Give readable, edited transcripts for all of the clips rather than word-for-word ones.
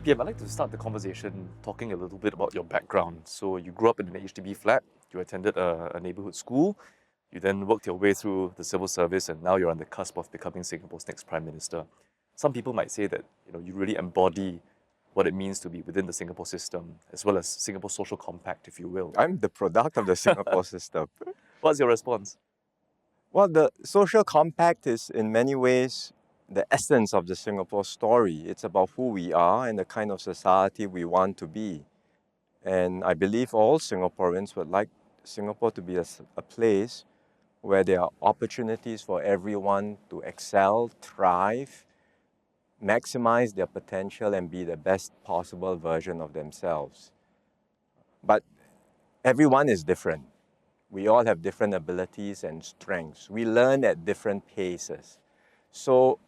EPM, I'd like to start the conversation talking a little bit about your background. So you grew up in an HDB flat, you attended a neighborhood school, you then worked your way through the civil service, and now you're on the cusp of becoming Singapore's next Prime Minister. Some people might say that you really embody what it means to be within the Singapore system, as well as Singapore's social compact, if you will. I'm the product of the Singapore system. What's your response? Well, the social compact is in many ways the essence of the Singapore story. It's about who we are and the kind of society we want to be. And I believe all Singaporeans would like Singapore to be a place where there are opportunities for everyone to excel, thrive, maximize their potential, and be the best possible version of themselves. But everyone is different. We all have different abilities and strengths. We learn at different paces. So,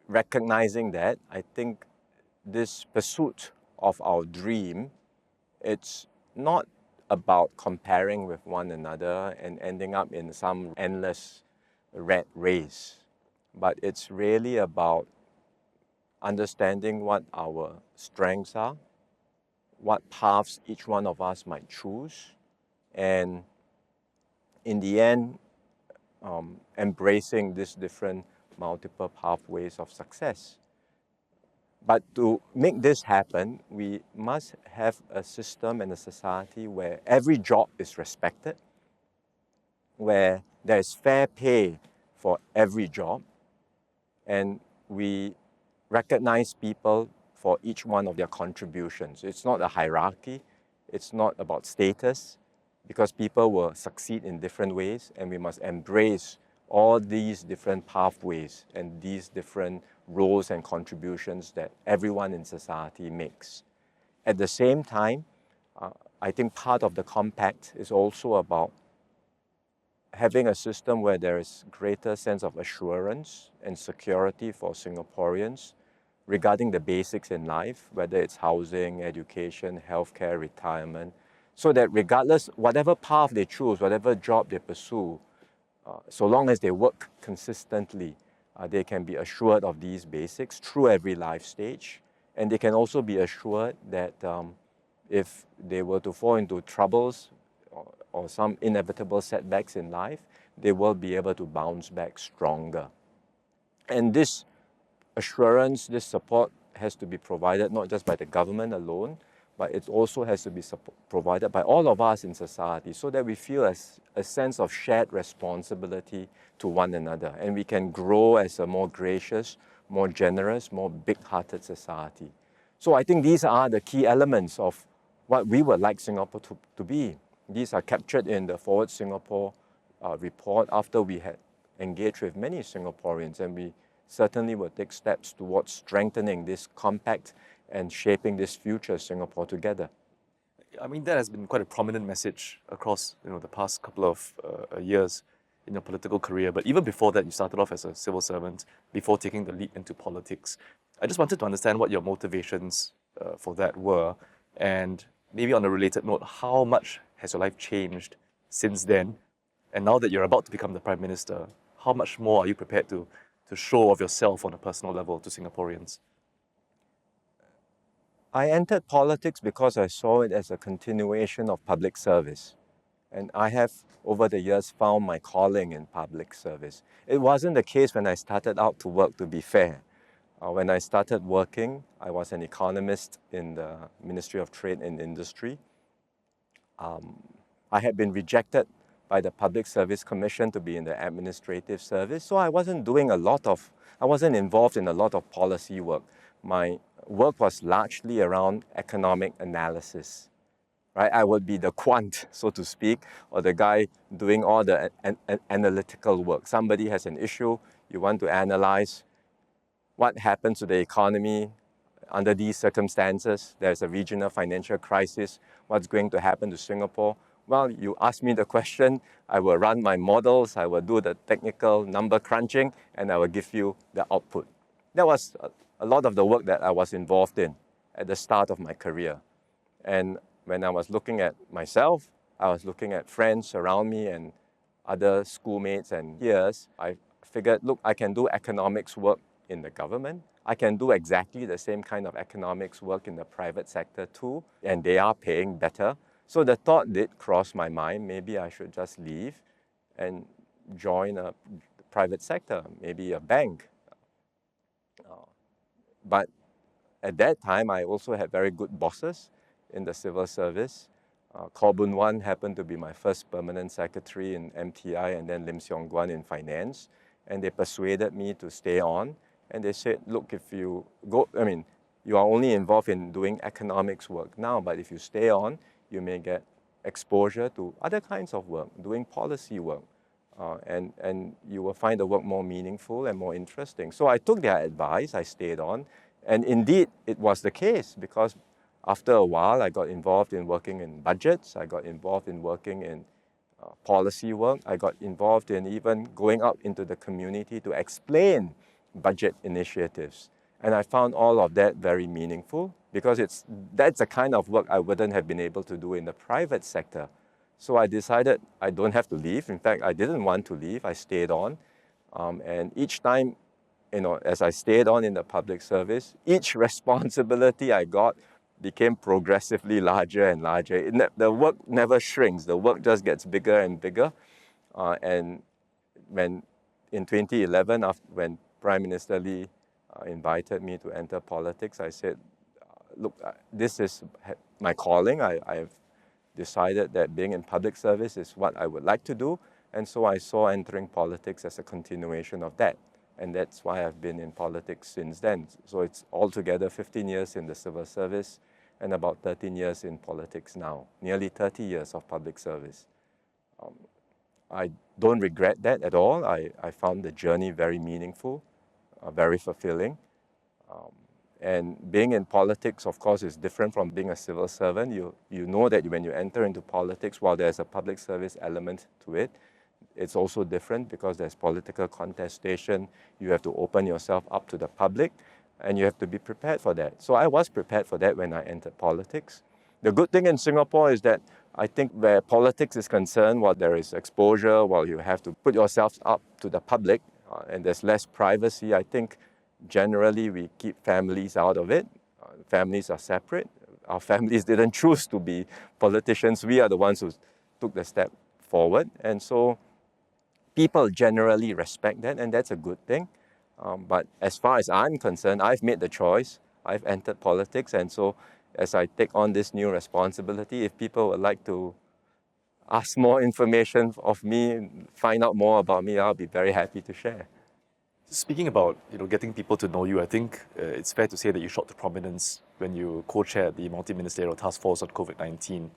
recognizing that, I think this pursuit of our dream, it's not about comparing with one another and ending up in some endless rat race, but it's really about understanding what our strengths are, what paths each one of us might choose, and in the end, embracing these different multiple pathways of success. But to make this happen, we must have a system and a society where every job is respected, where there is fair pay for every job, and we recognize people for each one of their contributions. It's not a hierarchy, it's not about status, because people will succeed in different ways, and we must embrace all these different pathways and these different roles and contributions that everyone in society makes. At the same time, I think part of the compact is also about having a system where there is greater sense of assurance and security for Singaporeans regarding the basics in life, whether it's housing, education, healthcare, retirement, so that regardless, whatever path they choose, whatever job they pursue, so long as they work consistently, they can be assured of these basics through every life stage. And they can also be assured that if they were to fall into troubles or some inevitable setbacks in life, they will be able to bounce back stronger. And this assurance, this support has to be provided not just by the government alone, but it also has to be provided by all of us in society so that we feel a sense of shared responsibility to one another, and we can grow as a more gracious, more generous, more big-hearted society. So I think these are the key elements of what we would like Singapore to be. These are captured in the Forward Singapore report after we had engaged with many Singaporeans, and we certainly will take steps towards strengthening this compact and shaping this future Singapore together. I mean, that has been quite a prominent message across the past couple of years in your political career. But even before that, you started off as a civil servant before taking the leap into politics. I just wanted to understand what your motivations for that were, and maybe on a related note, how much has your life changed since then? And now that you're about to become the Prime Minister, how much more are you prepared to show of yourself on a personal level to Singaporeans? I entered politics because I saw it as a continuation of public service. And I have, over the years, found my calling in public service. It wasn't the case when I started out to work, to be fair. When I started working, I was an economist in the Ministry of Trade and Industry. I had been rejected by the Public Service Commission to be in the administrative service, so I wasn't involved in a lot of policy work. My work was largely around economic analysis. Right? I would be the quant, so to speak, or the guy doing all the analytical work. Somebody has an issue, you want to analyze what happens to the economy under these circumstances. There's a regional financial crisis. What's going to happen to Singapore? Well, you ask me the question, I will run my models, I will do the technical number crunching, and I will give you the output. That was a lot of the work that I was involved in at the start of my career. And when I was looking at myself, I was looking at friends around me and other schoolmates and peers, I figured, look, I can do economics work in the government. I can do exactly the same kind of economics work in the private sector too, and they are paying better. So the thought did cross my mind, maybe I should just leave and join a private sector, maybe a bank. But at that time, I also had very good bosses in the civil service. Khaw Boon Wan happened to be my first permanent secretary in MTI, and then Lim Siong Guan in finance. And they persuaded me to stay on. And they said, look, if you go, you are only involved in doing economics work now, but if you stay on, you may get exposure to other kinds of work, doing policy work. And you will find the work more meaningful and more interesting. So I took their advice, I stayed on. And indeed, it was the case, because after a while, I got involved in working in budgets, I got involved in working in policy work, I got involved in even going out into the community to explain budget initiatives. And I found all of that very meaningful, because that's the kind of work I wouldn't have been able to do in the private sector. So I decided I don't have to leave. In fact, I didn't want to leave. I stayed on. And each time, as I stayed on in the public service, each responsibility I got became progressively larger and larger. The work never shrinks. The work just gets bigger and bigger. And when in 2011, when Prime Minister Lee invited me to enter politics, I said, look, this is my calling. I've decided that being in public service is what I would like to do. And so I saw entering politics as a continuation of that. And that's why I've been in politics since then. So it's altogether 15 years in the civil service and about 13 years in politics now, nearly 30 years of public service. I don't regret that at all. I found the journey very meaningful, very fulfilling. And being in politics, of course, is different from being a civil servant. You know that when you enter into politics, while there's a public service element to it, it's also different because there's political contestation. You have to open yourself up to the public, and you have to be prepared for that. So I was prepared for that when I entered politics. The good thing in Singapore is that I think where politics is concerned, while there is exposure, while you have to put yourself up to the public, and there's less privacy, I think generally we keep families out of it. Families are separate. Our families didn't choose to be politicians. We are the ones who took the step forward. And so people generally respect that, and that's a good thing. But as far as I'm concerned, I've made the choice. I've entered politics, and so as I take on this new responsibility, if people would like to ask more information of me, find out more about me, I'll be very happy to share. Speaking about getting people to know you, I think it's fair to say that you shot to prominence when you co-chaired the Multi-Ministerial Task Force on COVID-19.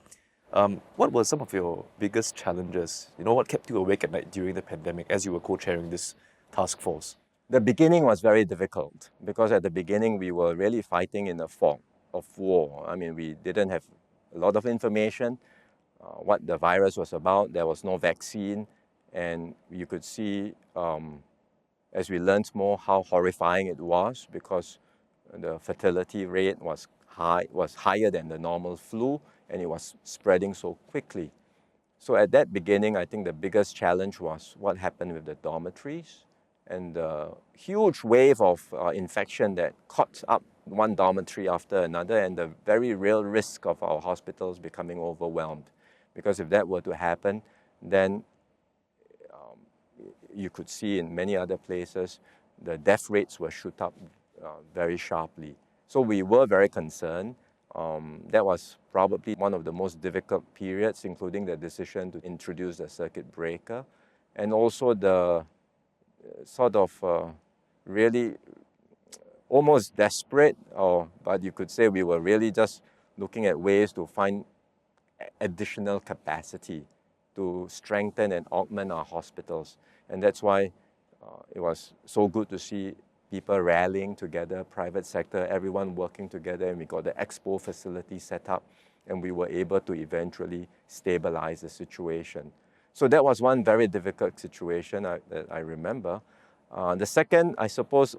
What were some of your biggest challenges? What kept you awake at night during the pandemic as you were co-chairing this task force? The beginning was very difficult because at the beginning we were really fighting in a fog of war. I mean, we didn't have a lot of information what the virus was about. There was no vaccine, and you could see as we learned more how horrifying it was because the fatality rate was higher than the normal flu, and it was spreading so quickly. So at that beginning, I think the biggest challenge was what happened with the dormitories and the huge wave of infection that caught up one dormitory after another, and the very real risk of our hospitals becoming overwhelmed. Because if that were to happen, then you could see in many other places, the death rates will shoot up very sharply. So we were very concerned. That was probably one of the most difficult periods, including the decision to introduce the circuit breaker, and also the sort of really almost desperate, but you could say we were really just looking at ways to find additional capacity to strengthen and augment our hospitals. And that's why it was so good to see people rallying together, private sector, everyone working together, and we got the expo facility set up, and we were able to eventually stabilize the situation. So that was one very difficult situation that I remember. The second, I suppose,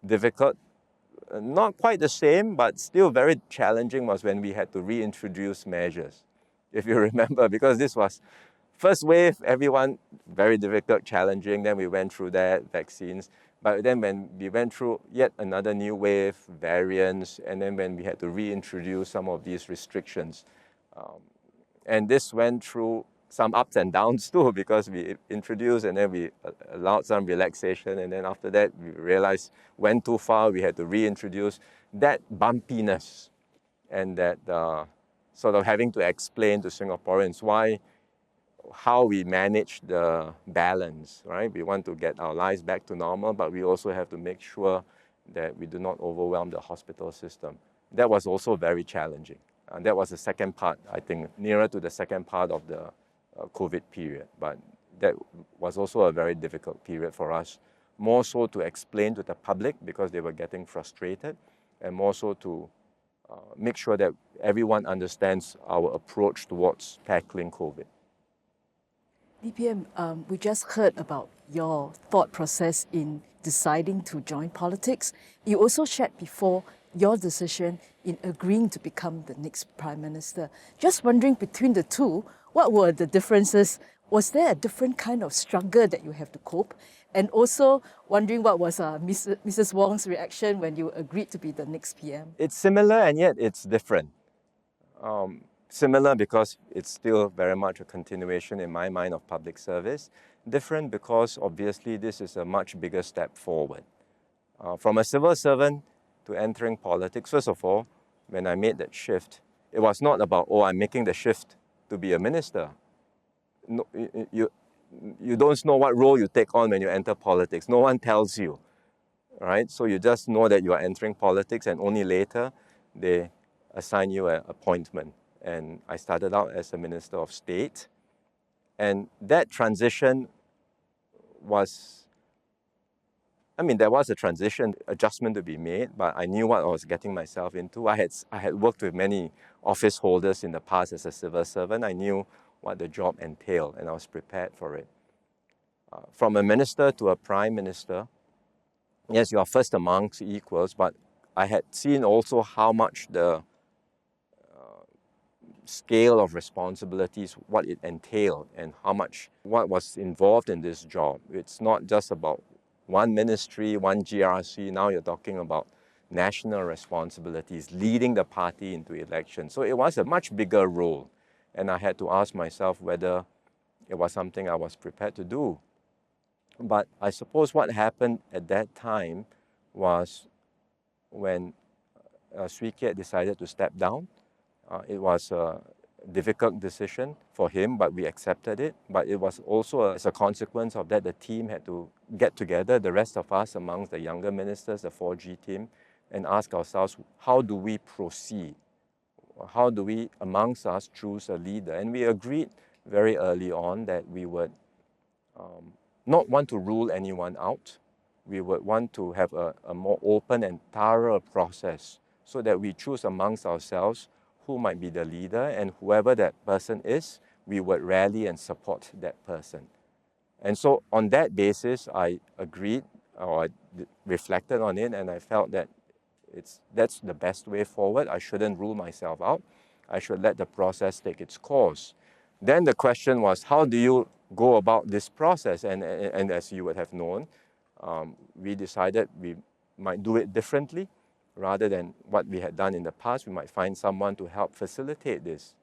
difficult, not quite the same, but still very challenging, was when we had to reintroduce measures, if you remember, because this was first wave, everyone, very difficult, challenging. Then we went through that, vaccines. But then when we went through yet another new wave, variants, and then when we had to reintroduce some of these restrictions, and this went through some ups and downs too, because we introduced and then we allowed some relaxation, and then after that we realized went too far, we had to reintroduce. That bumpiness and that sort of having to explain to Singaporeans how we manage the balance, right? We want to get our lives back to normal, but we also have to make sure that we do not overwhelm the hospital system. That was also very challenging. And that was the second part, I think, nearer to the second part of the COVID period. But that was also a very difficult period for us, more so to explain to the public because they were getting frustrated, and more so to make sure that everyone understands our approach towards tackling COVID. DPM, we just heard about your thought process in deciding to join politics. You also shared before your decision in agreeing to become the next Prime Minister. Just wondering, between the two, what were the differences? Was there a different kind of struggle that you have to cope? And also wondering what was Mrs. Wong's reaction when you agreed to be the next PM? It's similar and yet it's different. Similar because it's still very much a continuation in my mind of public service. Different because obviously this is a much bigger step forward. From a civil servant to entering politics, first of all, when I made that shift, it was not about, oh, I'm making the shift to be a minister. No, you don't know what role you take on when you enter politics. No one tells you, right? So you just know that you are entering politics, and only later they assign you an appointment. And I started out as a Minister of State. And that transition was, there was a transition adjustment to be made, but I knew what I was getting myself into. I had worked with many office holders in the past as a civil servant. I knew what the job entailed, and I was prepared for it. From a minister to a prime minister, yes, you are first amongst equals, but I had seen also how much the scale of responsibilities, what it entailed, and what was involved in this job. It's not just about one ministry, one GRC. Now you're talking about national responsibilities, leading the party into election. So it was a much bigger role. And I had to ask myself whether it was something I was prepared to do. But I suppose what happened at that time was when Swee Keat decided to step down. It was a difficult decision for him, but we accepted it. But it was also as a consequence of that, the team had to get together, the rest of us amongst the younger ministers, the 4G team, and ask ourselves, how do we proceed? How do we, amongst us, choose a leader? And we agreed very early on that we would not want to rule anyone out. We would want to have a more open and thorough process so that we choose amongst ourselves who might be the leader, and whoever that person is, we would rally and support that person. And so on that basis, I agreed, or I reflected on it, and I felt that that's the best way forward. I shouldn't rule myself out. I should let the process take its course. Then the question was, how do you go about this process? And as you would have known, we decided we might do it differently. Rather than what we had done in the past, we might find someone to help facilitate this.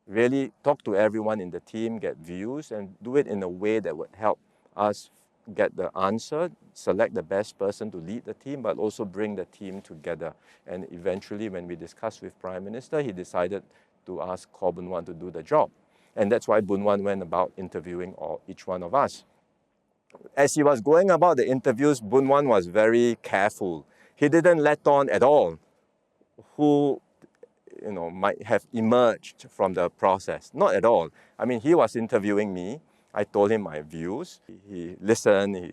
Really talk to everyone in the team, get views, and do it in a way that would help us get the answer, select the best person to lead the team, but also bring the team together. And eventually, when we discussed with Prime Minister, he decided to ask Khaw Boon Wan to do the job. And that's why Boon Wan went about interviewing each one of us. As he was going about the interviews, Boon Wan was very careful. He didn't let on at all who might have emerged from the process. Not at all. He was interviewing me. I told him my views. He listened. He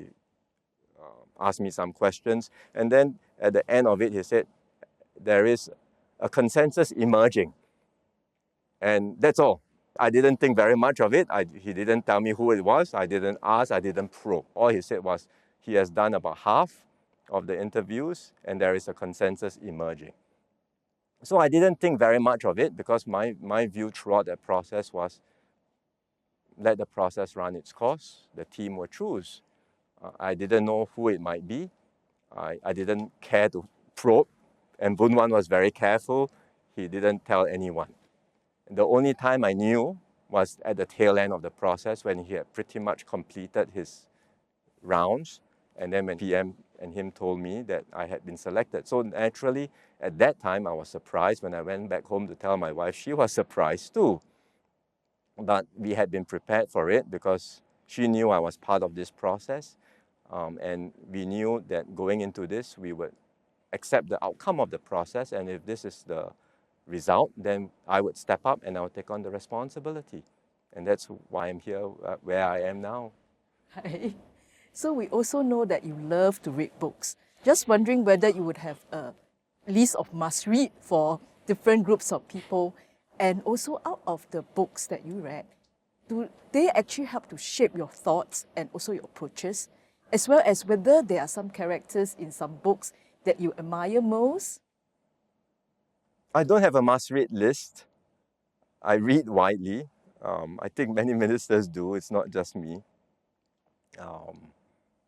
asked me some questions. And then at the end of it, he said, there is a consensus emerging. And that's all. I didn't think very much of it. He didn't tell me who it was. I didn't ask. I didn't probe. All he said was he has done about half of the interviews, and there is a consensus emerging. So I didn't think very much of it, because my view throughout that process was let the process run its course. The team will choose. I didn't know who it might be. I didn't care to probe, and Boon Wan was very careful. He didn't tell anyone. The only time I knew was at the tail end of the process when he had pretty much completed his rounds, and then when PM and him told me that I had been selected. So naturally, at that time, I was surprised. When I went back home to tell my wife, she was surprised too. But we had been prepared for it because she knew I was part of this process. And we knew that going into this, we would accept the outcome of the process. And if this is the result, then I would step up and I would take on the responsibility. And that's why I'm here where I am now. Hi. So we also know that you love to read books. Just wondering whether you would have a list of must-read for different groups of people, and also out of the books that you read, do they actually help to shape your thoughts and also your approaches, as well as whether there are some characters in some books that you admire most? I don't have a must-read list. I read widely. I think many ministers do. It's not just me.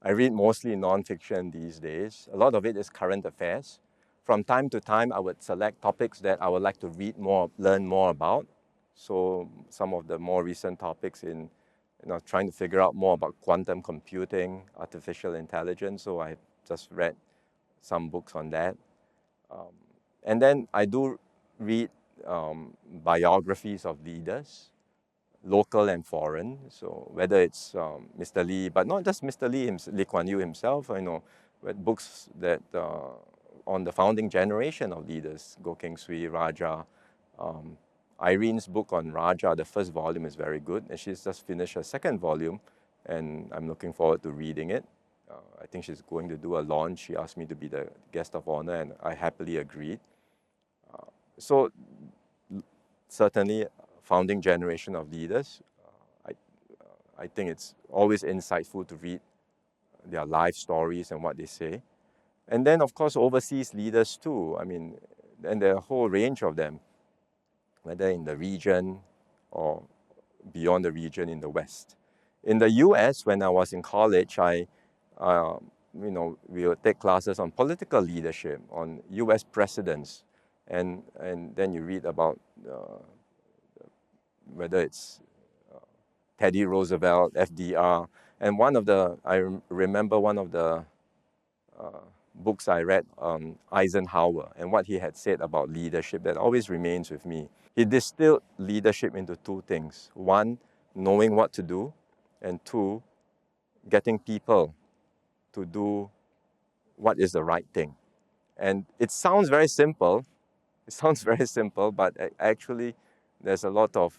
I read mostly non-fiction these days. A lot of it is current affairs. From time to time, I would select topics that I would like to read more, learn more about. So some of the more recent topics in trying to figure out more about quantum computing, artificial intelligence. So I just read some books on that. And then I do read biographies of leaders, local and foreign. So whether it's Mr. Lee, but not just Mr. Lee, Lee Kuan Yew himself, read books that on the founding generation of leaders, Goh Keng Swee, Raja. Irene's book on Raja, the first volume is very good, and she's just finished her second volume, and I'm looking forward to reading it. I think she's going to do a launch. She asked me to be the guest of honor, and I happily agreed. So certainly, founding generation of leaders, I think it's always insightful to read their life stories and what they say. And then, of course, overseas leaders too. I mean, and there are a whole range of them, whether in the region or beyond the region in the West. In the US, when I was in college, we would take classes on political leadership, on US presidents, and then you read about whether it's Teddy Roosevelt, FDR, and I remember one of the books I read on Eisenhower and what he had said about leadership that always remains with me. He distilled leadership into two things. One, knowing what to do, and two, getting people to do what is the right thing. And it sounds very simple. But actually there's a lot of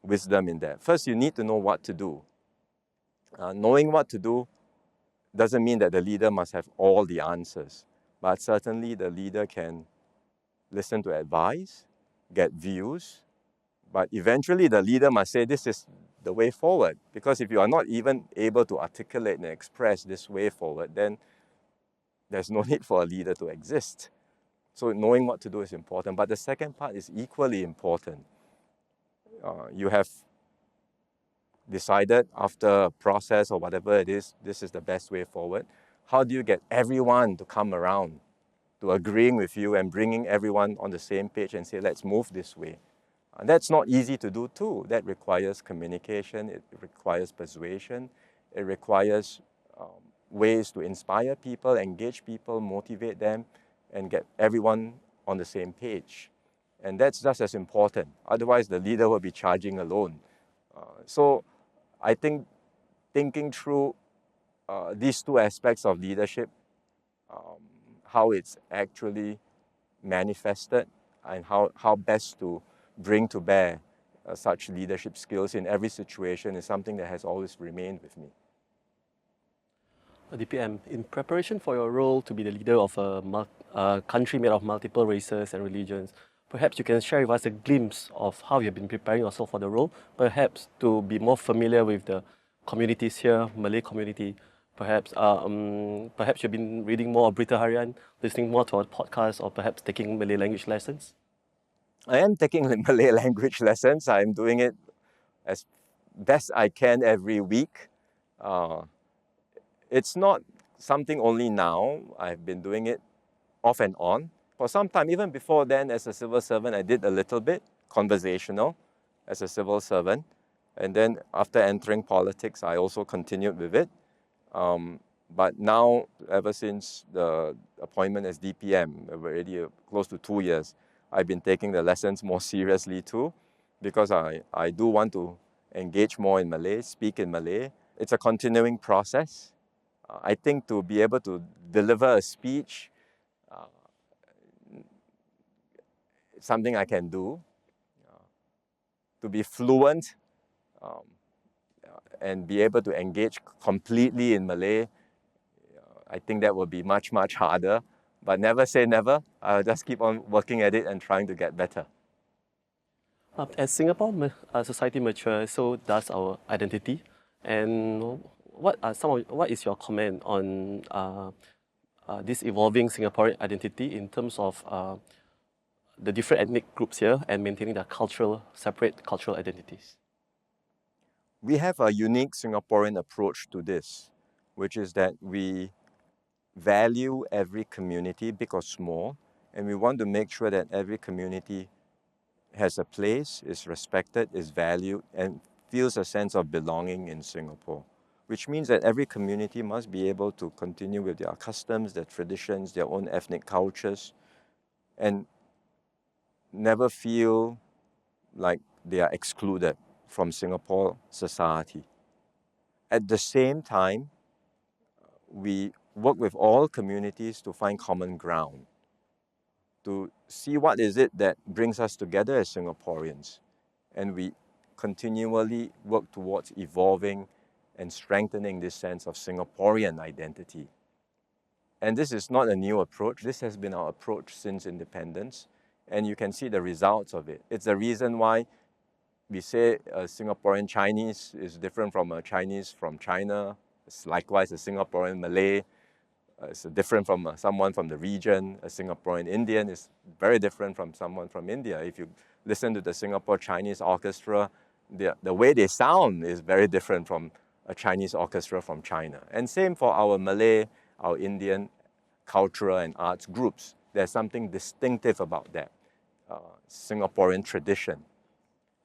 wisdom in that. First, you need to know what to do. Knowing what to do doesn't mean that the leader must have all the answers, but certainly the leader can listen to advice, get views, but eventually the leader must say this is the way forward. Because if you are not even able to articulate and express this way forward, then there's no need for a leader to exist. So knowing what to do is important. But the second part is equally important. You have decided after a process or whatever it is, this is the best way forward. How do you get everyone to come around to agreeing with you and bringing everyone on the same page and say, let's move this way? And that's not easy to do too. That requires communication, it requires persuasion, it requires ways to inspire people, engage people, motivate them, and get everyone on the same page. And that's just as important. Otherwise, the leader will be charging alone. So I think thinking through these two aspects of leadership, how it's actually manifested and how best to bring to bear such leadership skills in every situation is something that has always remained with me. DPM, in preparation for your role to be the leader of a country made of multiple races and religions, perhaps you can share with us a glimpse of how you've been preparing yourself for the role, perhaps to be more familiar with the communities here, Malay community. Perhaps you've been reading more of Berita Harian, listening more to our podcast, or perhaps taking Malay language lessons? I am taking Malay language lessons. I'm doing it as best I can every week. It's not something only now. I've been doing it off and on. For some time, even before then, as a civil servant, I did a little bit conversational as a civil servant. And then after entering politics, I also continued with it. But now, ever since the appointment as DPM, already close to 2 years, I've been taking the lessons more seriously too, because I do want to engage more in Malay, speak in Malay. It's a continuing process. I think to be able to deliver a speech, it's something I can do. To be fluent and be able to engage completely in Malay, I think that will be much, much harder. But never say never. I'll just keep on working at it and trying to get better. As Singapore society matures, so does our identity. And what is your comment on this evolving Singaporean identity in terms of the different ethnic groups here and maintaining their separate cultural identities? We have a unique Singaporean approach to this, which is that we value every community, big or small, and we want to make sure that every community has a place, is respected, is valued, and feels a sense of belonging in Singapore, which means that every community must be able to continue with their customs, their traditions, their own ethnic cultures, and never feel like they are excluded from Singapore society. At the same time, we work with all communities to find common ground, to see what is it that brings us together as Singaporeans. And we continually work towards evolving and strengthening this sense of Singaporean identity. And this is not a new approach. This has been our approach since independence, and you can see the results of it. It's the reason why we say a Singaporean Chinese is different from a Chinese from China. It's likewise, a Singaporean Malay is different from someone from the region. A Singaporean Indian is very different from someone from India. If you listen to the Singapore Chinese Orchestra, the way they sound is very different from a Chinese orchestra from China. And same for our Malay, our Indian cultural and arts groups. There's something distinctive about that Singaporean tradition.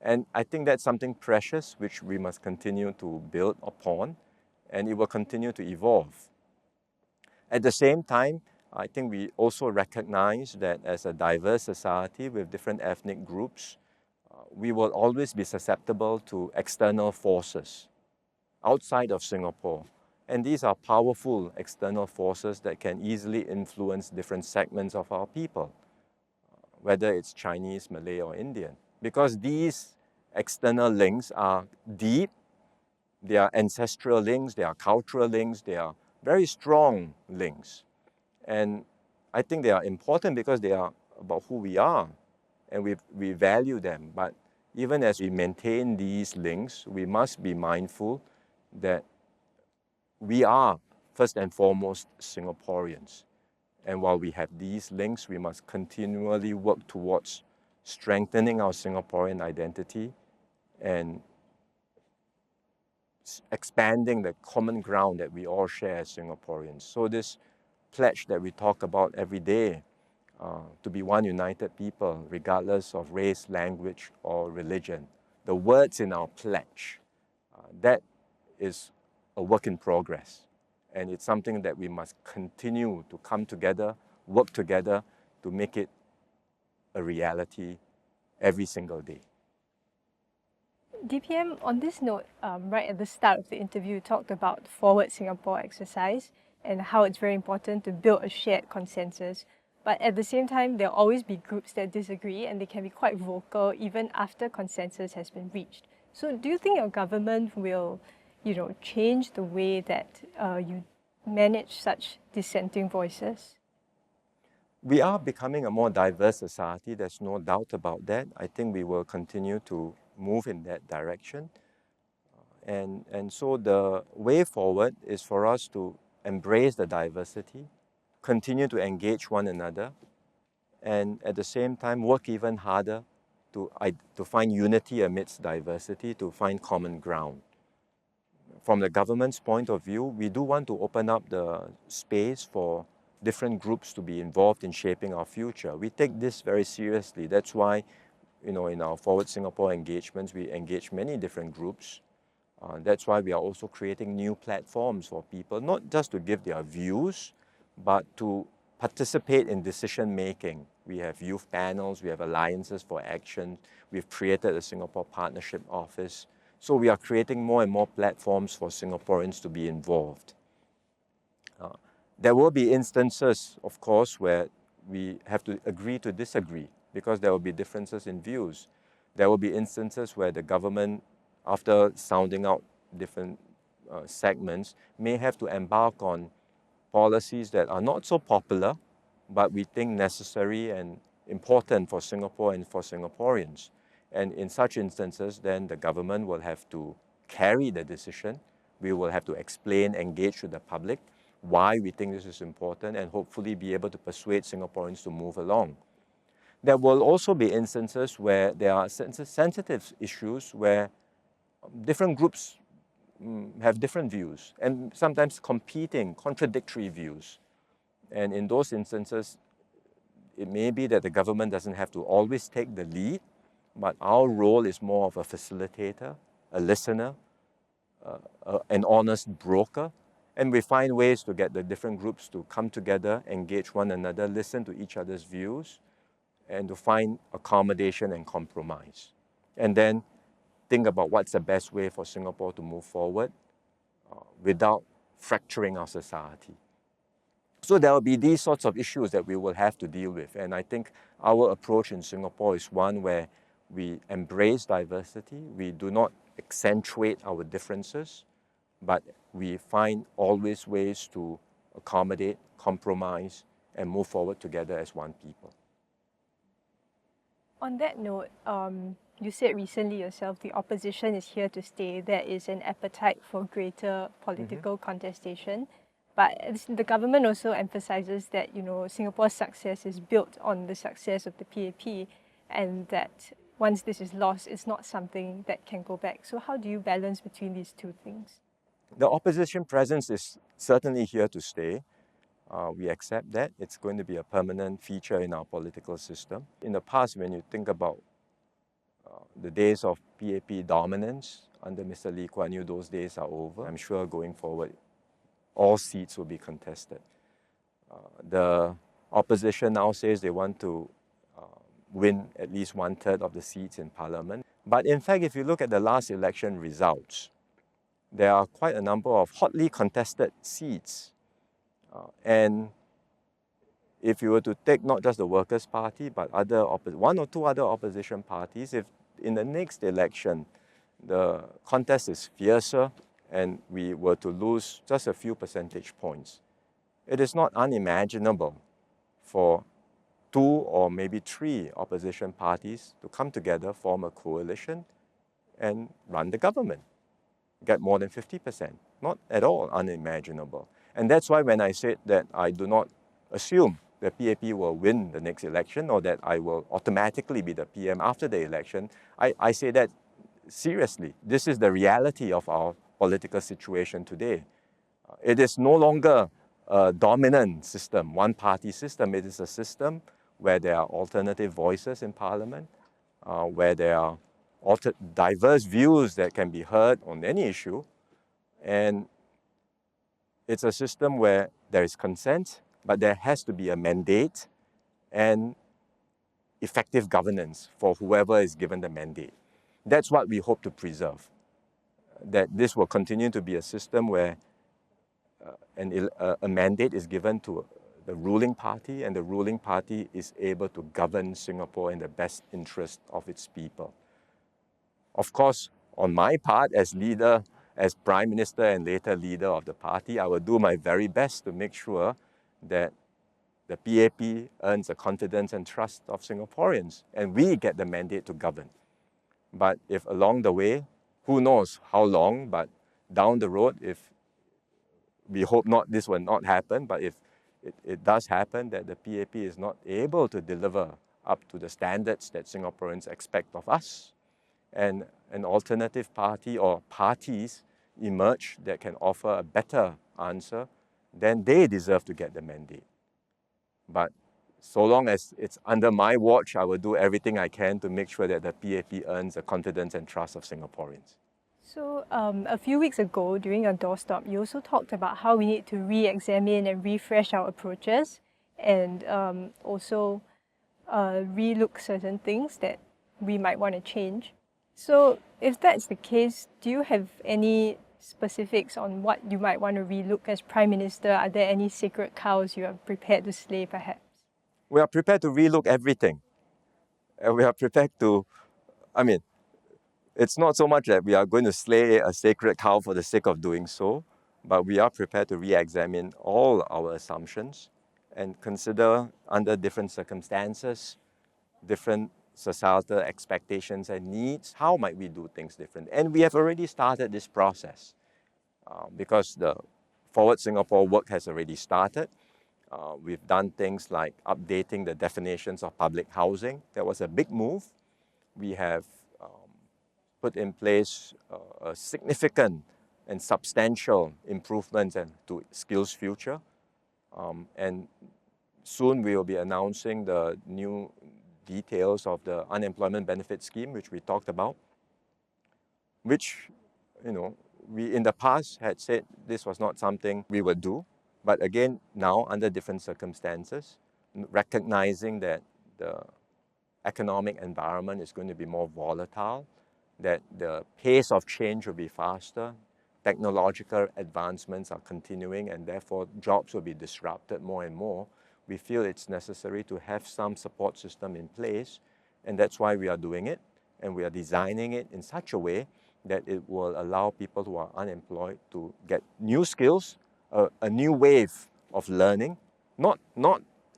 And I think that's something precious which we must continue to build upon, and it will continue to evolve. At the same time, I think we also recognize that as a diverse society with different ethnic groups, we will always be susceptible to external forces outside of Singapore. And these are powerful external forces that can easily influence different segments of our people, whether it's Chinese, Malay, or Indian. Because these external links are deep, they are ancestral links, they are cultural links, they are very strong links. And I think they are important because they are about who we are, and we value them. But even as we maintain these links, we must be mindful that we are first and foremost Singaporeans. And while we have these links, we must continually work towards strengthening our Singaporean identity and expanding the common ground that we all share as Singaporeans. So this pledge that we talk about every day, to be one united people, regardless of race, language, or religion, the words in our pledge, that is a work in progress. And it's something that we must continue to come together, work together to make it a reality every single day. DPM, on this note, right at the start of the interview, you talked about Forward Singapore exercise and how it's very important to build a shared consensus. But at the same time, there'll always be groups that disagree, and they can be quite vocal even after consensus has been reached. So do you think your government will, change the way that you manage such dissenting voices? We are becoming a more diverse society, there's no doubt about that. I think we will continue to move in that direction. And so the way forward is for us to embrace the diversity, continue to engage one another, and at the same time work even harder to find unity amidst diversity, to find common ground. from the government's point of view, we do want to open up the space for different groups to be involved in shaping our future. We take this very seriously. That's why, in our Forward Singapore engagements, we engage many different groups. That's why we are also creating new platforms for people, not just to give their views, but to participate in decision making. We have youth panels, we have alliances for action, we've created a Singapore Partnership Office. So we are creating more and more platforms for Singaporeans to be involved. There will be instances, of course, where we have to agree to disagree because there will be differences in views. There will be instances where the government, after sounding out different segments, may have to embark on policies that are not so popular, but we think necessary and important for Singapore and for Singaporeans. And in such instances, then the government will have to carry the decision. We will have to explain, engage with the public why we think this is important, and hopefully be able to persuade Singaporeans to move along. There will also be instances where there are sensitive issues where different groups have different views and sometimes competing, contradictory views. And in those instances, it may be that the government doesn't have to always take the lead, but our role is more of a facilitator, a listener, an honest broker. And we find ways to get the different groups to come together, engage one another, listen to each other's views, and to find accommodation and compromise. And then think about what's the best way for Singapore to move forward without fracturing our society. So there will be these sorts of issues that we will have to deal with. And I think our approach in Singapore is one where we embrace diversity, we do not accentuate our differences, but we find always ways to accommodate, compromise, and move forward together as one people. On that note, you said recently yourself the opposition is here to stay. There is an appetite for greater political contestation. But the government also emphasizes that Singapore's success is built on the success of the PAP, and that once this is lost, it's not something that can go back. So how do you balance between these two things? The opposition presence is certainly here to stay. We accept that. It's going to be a permanent feature in our political system. In the past, when you think about the days of PAP dominance under Mr. Lee Kuan Yew, those days are over. I'm sure going forward, all seats will be contested. The opposition now says they want to win at least 1/3 of the seats in Parliament. But in fact, if you look at the last election results, there are quite a number of hotly contested seats. And if you were to take not just the Workers' Party, but one or two other opposition parties, if in the next election the contest is fiercer and we were to lose just a few percentage points, it is not unimaginable for 2 or maybe 3 opposition parties to come together, form a coalition, and run the government, get more than 50%. Not at all unimaginable. And that's why when I said that I do not assume the PAP will win the next election or that I will automatically be the PM after the election, I say that seriously. This is the reality of our political situation today. It is no longer a dominant system, one-party system. It is a system where there are alternative voices in Parliament, where there are diverse views that can be heard on any issue. And it's a system where there is consent, but there has to be a mandate and effective governance for whoever is given the mandate. That's what we hope to preserve, that this will continue to be a system where a mandate is given to the ruling party, and the ruling party is able to govern Singapore in the best interest of its people. Of course, on my part as leader, as Prime Minister and later leader of the party, I will do my very best to make sure that the PAP earns the confidence and trust of Singaporeans, and we get the mandate to govern. But if along the way, who knows how long, but down the road, if we hope not, this will not happen, but if it does happen that the PAP is not able to deliver up to the standards that Singaporeans expect of us, and an alternative party or parties emerge that can offer a better answer, then they deserve to get the mandate. But so long as it's under my watch, I will do everything I can to make sure that the PAP earns the confidence and trust of Singaporeans. So a few weeks ago, during your doorstop, you also talked about how we need to re-examine and refresh our approaches, and also relook certain things that we might want to change. So if that's the case, do you have any specifics on what you might want to relook as Prime Minister? Are there any sacred cows you are prepared to slay, perhaps? We are prepared to relook everything. And we are prepared to, it's not so much that we are going to slay a sacred cow for the sake of doing so, but we are prepared to re-examine all our assumptions and consider under different circumstances, different societal expectations and needs, how might we do things different? And we have already started this process because the Forward Singapore work has already started. We've done things like updating the definitions of public housing. That was a big move. We have put in place a significant and substantial improvements to Skills Future. And soon we will be announcing the new details of the unemployment benefit scheme, which we talked about, which, we in the past had said this was not something we would do. But again, now under different circumstances, recognizing that the economic environment is going to be more volatile, that the pace of change will be faster, technological advancements are continuing, and therefore jobs will be disrupted more and more, we feel it's necessary to have some support system in place, and that's why we are doing it, and we are designing it in such a way that it will allow people who are unemployed to get new skills, a new wave of learning, not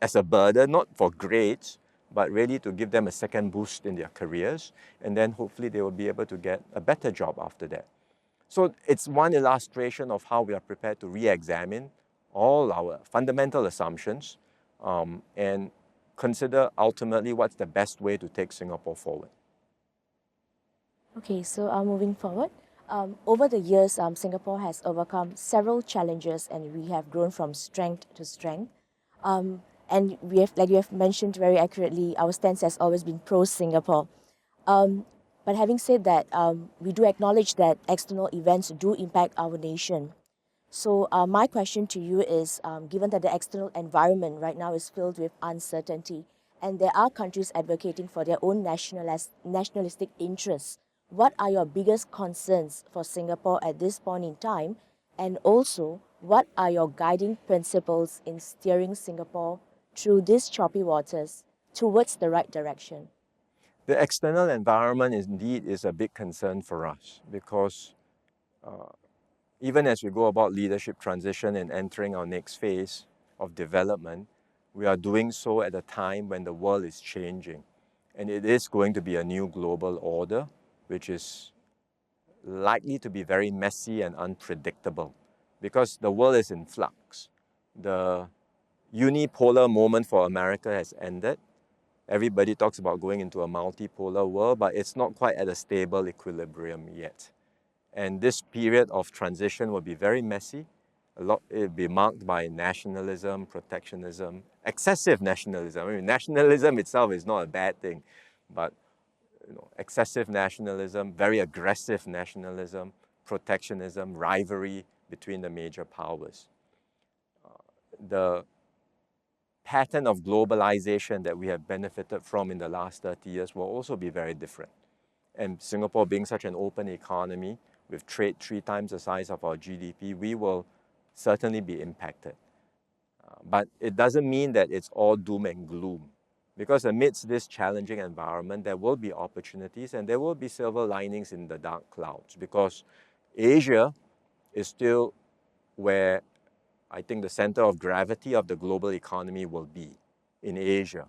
as a burden, not for grades, but really to give them a second boost in their careers, and then hopefully they will be able to get a better job after that. So it's one illustration of how we are prepared to re-examine all our fundamental assumptions and consider ultimately what's the best way to take Singapore forward. Okay, so moving forward, over the years, Singapore has overcome several challenges and we have grown from strength to strength. And we have, like you have mentioned very accurately, our stance has always been pro-Singapore. But having said that, we do acknowledge that external events do impact our nation. So my question to you is, given that the external environment right now is filled with uncertainty and there are countries advocating for their own nationalistic interests, what are your biggest concerns for Singapore at this point in time? And also, what are your guiding principles in steering Singapore through these choppy waters towards the right direction? The external environment indeed is a big concern for us because even as we go about leadership transition and entering our next phase of development, we are doing so at a time when the world is changing. And it is going to be a new global order, which is likely to be very messy and unpredictable because the world is in flux. The unipolar moment for America has ended. Everybody talks about going into a multipolar world, but it's not quite at a stable equilibrium yet. And this period of transition will be very messy. It will be marked by nationalism, protectionism, excessive nationalism. I mean, nationalism itself is not a bad thing, but excessive nationalism, very aggressive nationalism, protectionism, rivalry between the major powers. The pattern of globalization that we have benefited from in the last 30 years will also be very different. And Singapore being such an open economy, with trade 3 times the size of our GDP, we will certainly be impacted. But it doesn't mean that it's all doom and gloom. Because amidst this challenging environment, there will be opportunities and there will be silver linings in the dark clouds. Because Asia is still where I think the center of gravity of the global economy will be, in Asia.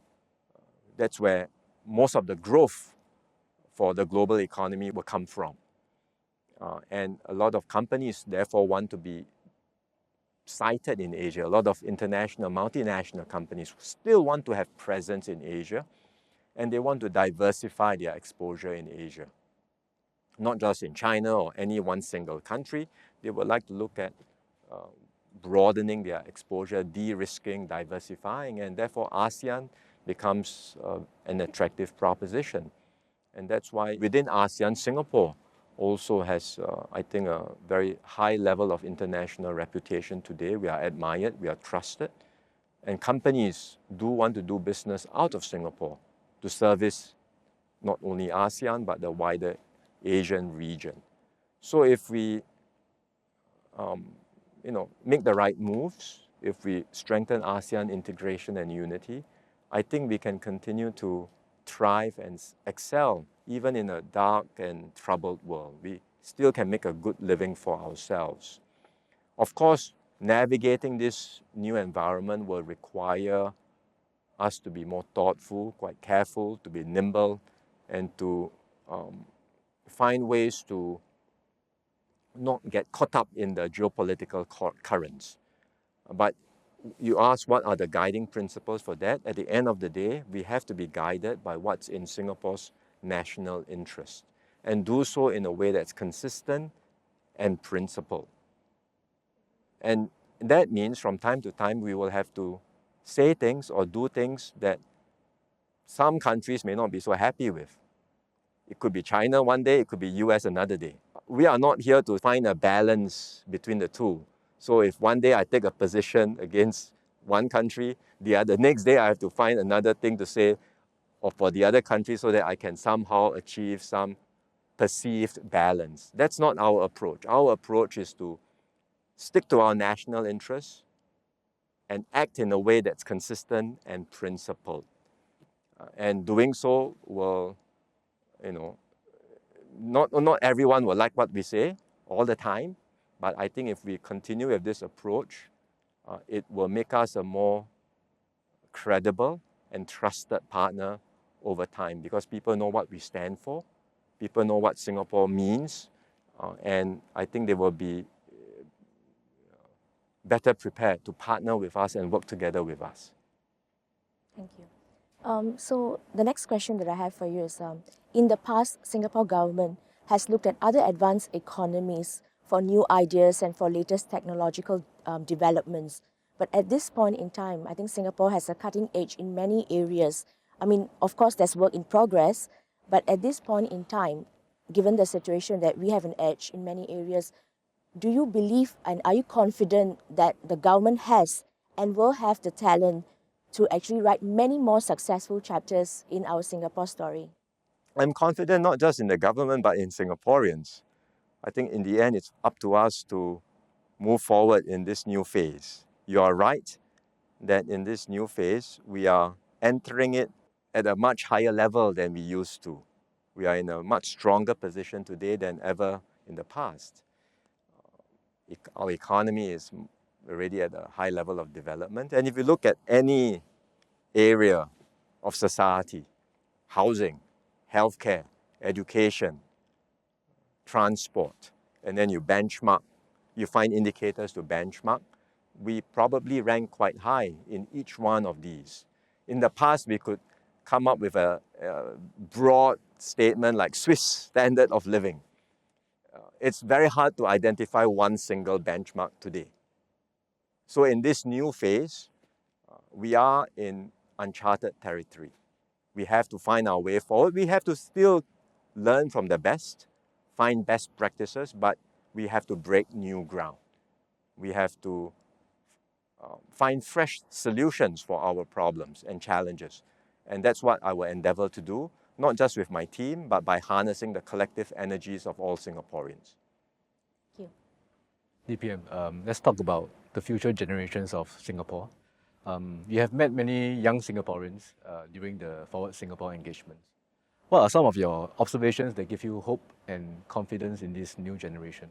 That's where most of the growth for the global economy will come from. And a lot of companies therefore want to be sited in Asia. A lot of international, multinational companies still want to have presence in Asia, and they want to diversify their exposure in Asia. not just in China or any one single country. They would like to look at broadening their exposure, de-risking, diversifying, and therefore ASEAN becomes an attractive proposition. And that's why within ASEAN, Singapore also has, I think, a very high level of international reputation today. We are admired, we are trusted, and companies do want to do business out of Singapore to service not only ASEAN, but the wider Asian region. So if we make the right moves, if we strengthen ASEAN integration and unity, I think we can continue to thrive and excel even in a dark and troubled world. We still can make a good living for ourselves. Of course, navigating this new environment will require us to be more thoughtful, quite careful, to be nimble, and to find ways to not get caught up in the geopolitical currents. But you ask what are the guiding principles for that? At the end of the day, we have to be guided by what's in Singapore's national interest and do so in a way that's consistent and principled. And that means from time to time, we will have to say things or do things that some countries may not be so happy with. It could be China one day, it could be US another day. We are not here to find a balance between the two. So if one day I take a position against one country, the next day I have to find another thing to say or for the other country so that I can somehow achieve some perceived balance. That's not our approach. Our approach is to stick to our national interests and act in a way that's consistent and principled. And doing so will, not everyone will like what we say all the time, but I think if we continue with this approach, it will make us a more credible and trusted partner over time because people know what we stand for, people know what Singapore means, and I think they will be better prepared to partner with us and work together with us. Thank you. So the next question that I have for you is, in the past, Singapore government has looked at other advanced economies for new ideas and for latest technological developments. But at this point in time, I think Singapore has a cutting edge in many areas. I mean, of course, there's work in progress, but at this point in time, given the situation that we have an edge in many areas, do you believe and are you confident that the government has and will have the talent to actually write many more successful chapters in our Singapore story? I'm confident not just in the government, but in Singaporeans. I think in the end, it's up to us to move forward in this new phase. You are right that in this new phase, we are entering it at a much higher level than we used to. We are in a much stronger position today than ever in the past. Our economy is already at a high level of development. And if you look at any area of society, housing, healthcare, education, transport, and then you benchmark, you find indicators to benchmark, we probably rank quite high in each one of these. In the past, we could come up with a broad statement like Swiss standard of living. It's very hard to identify one single benchmark today. So in this new phase, we are in uncharted territory. We have to find our way forward. We have to still learn from the best, find best practices, but we have to break new ground. We have to find fresh solutions for our problems and challenges. And that's what I will endeavor to do, not just with my team, but by harnessing the collective energies of all Singaporeans. Thank you. DPM, let's talk about the future generations of Singapore. You have met many young Singaporeans during the Forward Singapore engagements. What are some of your observations that give you hope and confidence in this new generation?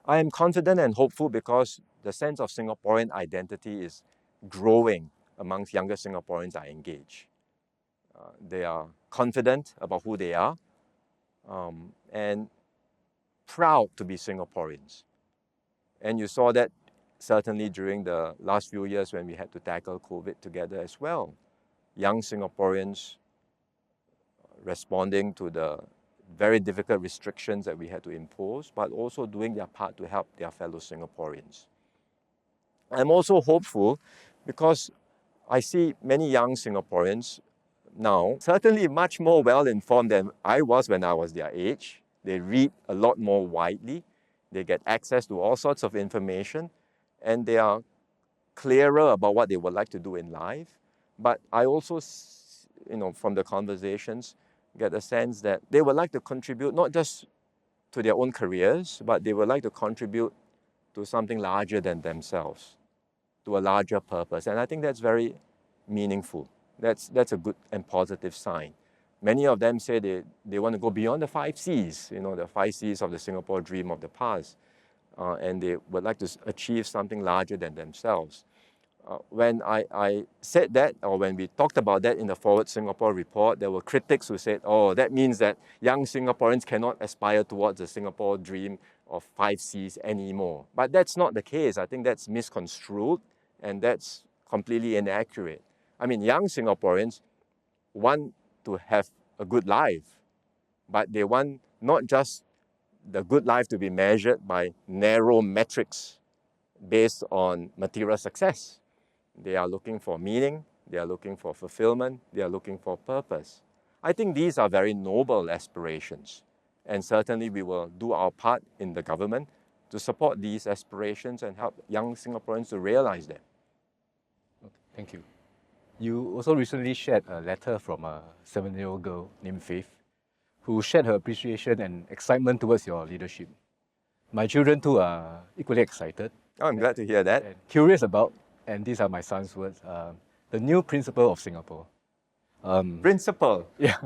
I am confident and hopeful because the sense of Singaporean identity is growing amongst younger Singaporeans I engage. They are confident about who they are and proud to be Singaporeans. And you saw that certainly during the last few years when we had to tackle COVID together as well. Young Singaporeans responding to the very difficult restrictions that we had to impose, but also doing their part to help their fellow Singaporeans. I'm also hopeful because I see many young Singaporeans now, certainly much more well informed than I was when I was their age. They read a lot more widely, they get access to all sorts of information, and they are clearer about what they would like to do in life. But I also, from the conversations, get a sense that they would like to contribute not just to their own careers, but they would like to contribute to something larger than themselves, to a larger purpose. And I think that's very meaningful. That's a good and positive sign. Many of them say they want to go beyond the 5 C's, the 5 C's of the Singapore dream of the past, and they would like to achieve something larger than themselves. When I said that, or when we talked about that in the Forward Singapore report, there were critics who said, oh, that means that young Singaporeans cannot aspire towards the Singapore dream of 5 C's anymore. But that's not the case. I think that's misconstrued, and that's completely inaccurate. I mean, young Singaporeans want to have a good life, but they want not just the good life to be measured by narrow metrics based on material success. They are looking for meaning, they are looking for fulfillment, they are looking for purpose. I think these are very noble aspirations, and certainly we will do our part in the government to support these aspirations and help young Singaporeans to realize them. Okay, thank you. You also recently shared a letter from a 7-year-old girl named Faith, who shared her appreciation and excitement towards your leadership. My children too are equally excited. Oh, I'm glad to hear that. And curious about, and these are my son's words, the new principle of Singapore. Principle. Yeah.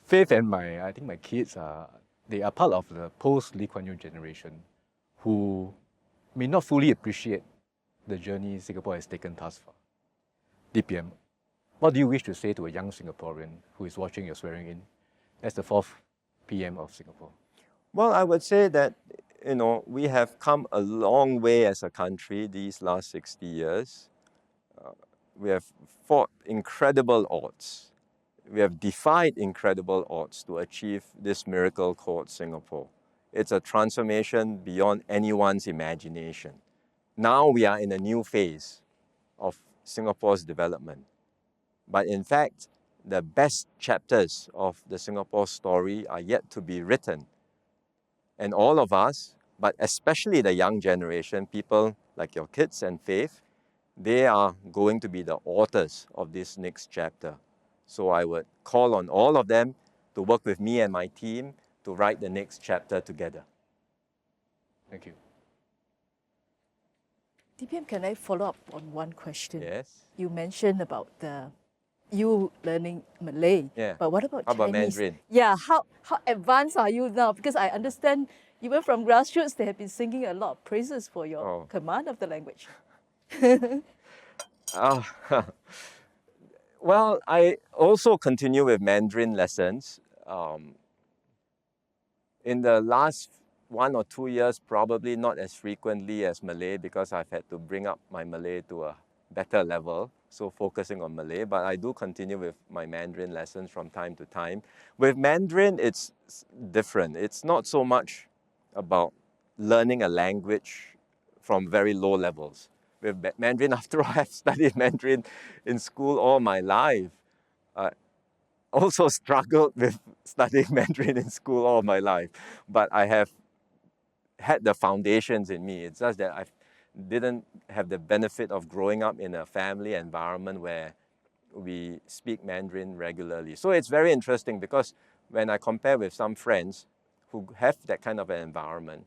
Faith and I think my kids they are part of the post-Lee Kuan Yew generation who may not fully appreciate the journey Singapore has taken thus far. DPM, what do you wish to say to a young Singaporean who is watching your swearing in as the 4th PM of Singapore? Well, I would say that, we have come a long way as a country these last 60 years. We have fought incredible odds. We have defied incredible odds to achieve this miracle called Singapore. It's a transformation beyond anyone's imagination. Now we are in a new phase of Singapore's development. But in fact, the best chapters of the Singapore story are yet to be written. And all of us, but especially the young generation, people like your kids and Faith, they are going to be the authors of this next chapter. So I would call on all of them to work with me and my team to write the next chapter together. Thank you. DPM, can I follow up on one question? Yes. You mentioned about you learning Malay. Yeah. But what about How about Chinese? Mandarin? Yeah, how advanced are you now? Because I understand even from grassroots, they have been singing a lot of praises for your command of the language. Well, I also continue with Mandarin lessons. In the last 1 or 2 years, probably not as frequently as Malay because I've had to bring up my Malay to a better level, so focusing on Malay, but I do continue with my Mandarin lessons from time to time. With Mandarin, it's different. It's not so much about learning a language from very low levels. With Mandarin, after all, I've studied Mandarin in school all my life. I also struggled with studying Mandarin in school all my life, but I have had the foundations in me. It's just that I didn't have the benefit of growing up in a family environment where we speak Mandarin regularly. So it's very interesting because when I compare with some friends who have that kind of an environment,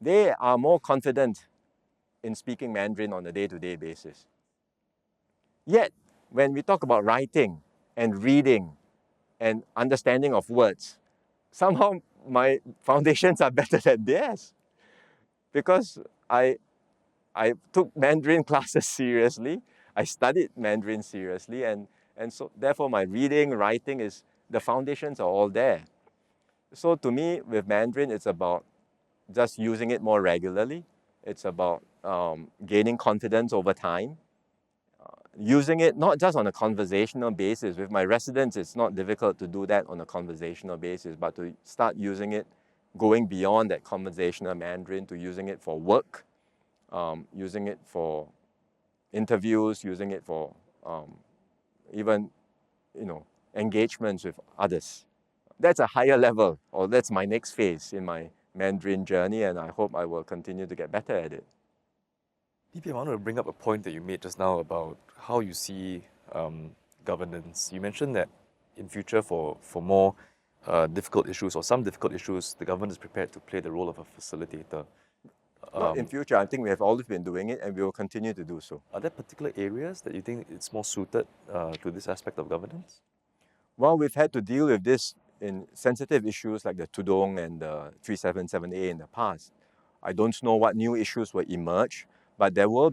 they are more confident in speaking Mandarin on a day-to-day basis. Yet, when we talk about writing and reading and understanding of words, somehow my foundations are better than theirs. Because I took Mandarin classes seriously, I studied Mandarin seriously, and so therefore my reading, writing, the foundations are all there. So to me, with Mandarin, it's about just using it more regularly. It's about gaining confidence over time. using it not just on a conversational basis. With my residents, it's not difficult to do that on a conversational basis, but to start using it, going beyond that conversational Mandarin to using it for work, using it for interviews, using it for even, engagements with others. That's a higher level, or that's my next phase in my Mandarin journey, and I hope I will continue to get better at it. DP, I want to bring up a point that you made just now about how you see governance. You mentioned that in future for more difficult issues or some difficult issues, the government is prepared to play the role of a facilitator. Not in future, I think we have always been doing it and we will continue to do so. Are there particular areas that you think it's more suited to this aspect of governance? Well, we've had to deal with this in sensitive issues like the Tudong and the 377A in the past. I don't know what new issues will emerge, but there will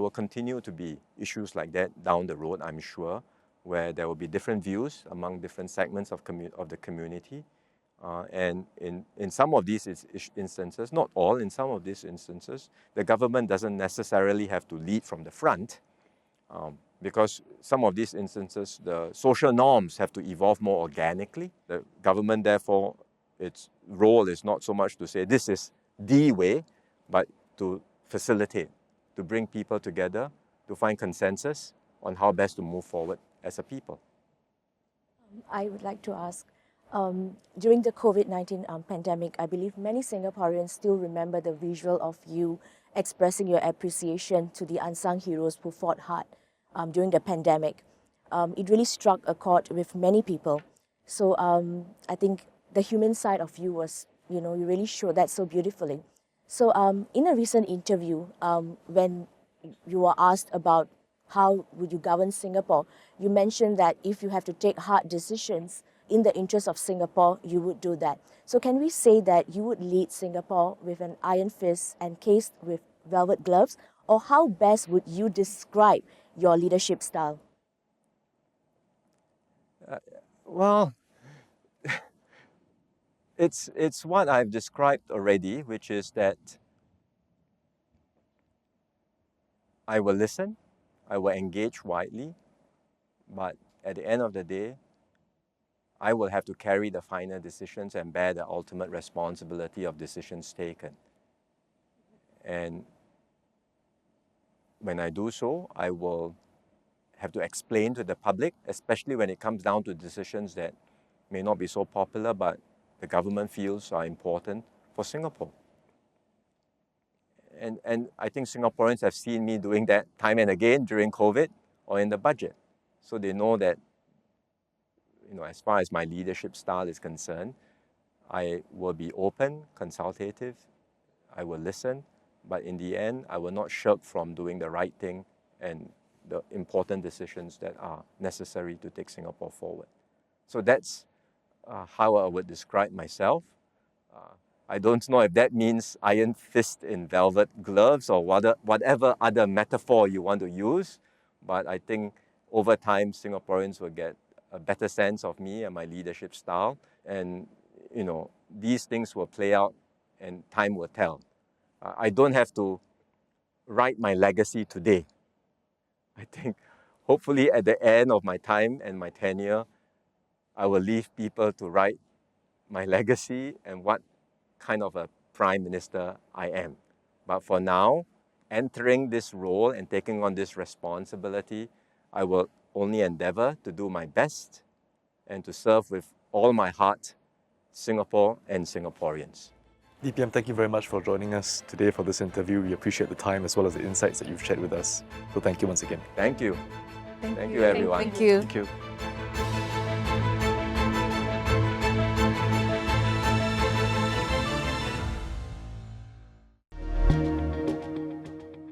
continue to be issues like that down the road, I'm sure, where there will be different views among different segments of the community. And in some of these instances, not all, in some of these instances, the government doesn't necessarily have to lead from the front, because some of these instances, the social norms have to evolve more organically. The government, therefore, its role is not so much to say this is the way, but to facilitate, to bring people together, to find consensus on how best to move forward as a people. I would like to ask, during the COVID-19 pandemic, I believe many Singaporeans still remember the visual of you expressing your appreciation to the unsung heroes who fought hard during the pandemic. It really struck a chord with many people. So I think the human side of you was, you really showed that so beautifully. So in a recent interview, when you were asked about how would you govern Singapore, you mentioned that if you have to take hard decisions in the interest of Singapore, you would do that. So can we say that you would lead Singapore with an iron fist and cased with velvet gloves? Or how best would you describe your leadership style? Well, it's what I've described already, which is that I will listen, I will engage widely, but at the end of the day, I will have to carry the final decisions and bear the ultimate responsibility of decisions taken. And when I do so, I will have to explain to the public, especially when it comes down to decisions that may not be so popular, but the government feels are important for Singapore. And I think Singaporeans have seen me doing that time and again during COVID or in the budget. So they know that, as far as my leadership style is concerned, I will be open, consultative, I will listen, but in the end, I will not shirk from doing the right thing and the important decisions that are necessary to take Singapore forward. So that's how I would describe myself. I don't know if that means iron fist in velvet gloves or whatever other metaphor you want to use, but I think over time, Singaporeans will get a better sense of me and my leadership style, and these things will play out and time will tell. I don't have to write my legacy today. I think hopefully at the end of my time and my tenure, I will leave people to write my legacy and what kind of a prime minister I am. But for now, entering this role and taking on this responsibility, I will only endeavor to do my best and to serve with all my heart Singapore and Singaporeans. DPM, thank you very much for joining us today for this interview. We appreciate the time as well as the insights that you've shared with us. So thank you once again. Thank you. Thank you, everyone. Thank you. Thank you.